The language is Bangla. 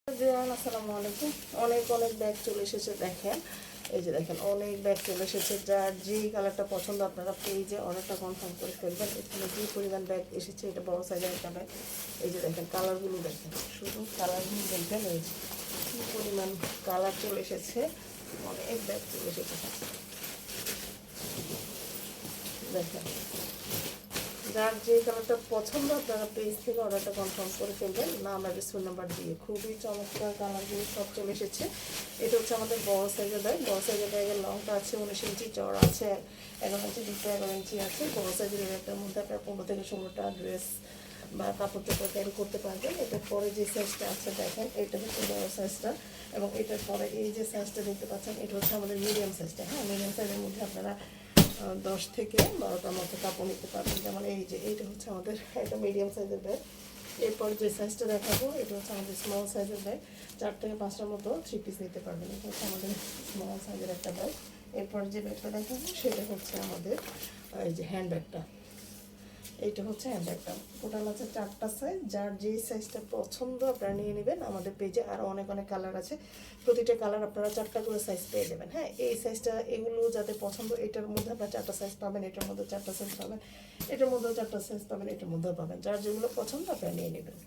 আসসালামু আলাইকুম। অনেক অনেক ব্যাগ চলে এসেছে, দেখেন এই যে দেখেন অনেক ব্যাগ চলে এসেছে। যার যেই কালারটা পছন্দ আপনারা পেজে অর্ডারটা কনফার্ম করে ফেলবেন। এখানে যে পরিমাণ ব্যাগ এসেছে, এটা বড় সাইজের একটা ব্যাগ। এই যে দেখেন কালারগুলো, দেখেন শুধু কালারগুলো দেখবেন। এই যে কী পরিমাণ কালার চলে এসেছে, অনেক ব্যাগ চলে এসেছে দেখেন। যার যে কালারটা পছন্দ আপনারা পেজ থেকে অর্ডারটা কনফার্ম করে ফেলবেন, নাম অ্যাড্রেস ফোন নাম্বার দিয়ে। খুবই চমৎকার কালারগুলো সব চলে এসেছে। এটা হচ্ছে আমাদের বড় সাইজের ব্যাগ। বড় সাইজের ব্যাগের লংটা আছে 19 ইঞ্চি, চড়া আছে 11 ইঞ্চি, দুটো 11 ইঞ্চি আছে। বড় সাইজের ব্যাগটার মধ্যে আপনার 15 থেকে 16টা ড্রেস বা কাপড় চোপড় ক্যারি করতে পারবেন। এটার পরে যে সাইজটা আছে দেখেন, এটা হচ্ছে বড় সাইজটা। এবং এটার পরে এই যে সাইজটা দেখতে পাচ্ছেন, এটা হচ্ছে আমাদের মিডিয়াম সাইজটা। হ্যাঁ, মিডিয়াম সাইজের মধ্যে আপনারা 10 থেকে 12টার মতো কাপড় নিতে পারবেন। যেমন এই যে এইটা হচ্ছে আমাদের একটা মিডিয়াম সাইজের ব্যাগ। এরপর যে সাইজটা দেখাবো, এটা হচ্ছে আমাদের স্মল সাইজের ব্যাগ। 4 থেকে 5টার মতো 3 পিস নিতে পারবেন। এটা হচ্ছে আমাদের স্মল সাইজের একটা ব্যাগ। এরপর যে ব্যাগটা দেখাবো সেটা হচ্ছে আমাদের এই যে হ্যান্ড ব্যাগটা। এইটা হচ্ছে হ্যান্ড ব্যাগটা। টোটাল আছে 4টা সাইজ। যার যেই সাইজটা পছন্দ আপনারা নিয়ে নেবেন। আমাদের পেজে আরও অনেক অনেক কালার আছে, প্রতিটা কালার আপনারা 4টা করে সাইজ পেয়ে যাবেন। হ্যাঁ, এই সাইজটা এগুলো যাদের পছন্দ, এটার মধ্যে আপনারা 4টা সাইজ পাবেন, এটার মধ্যে 4টা সাইজ পাবেন, এটার মধ্যেও 4টা সাইজ পাবেন, এটার মধ্যেও পাবেন। যার যেগুলো পছন্দ আপনারা নিয়ে নেবেন।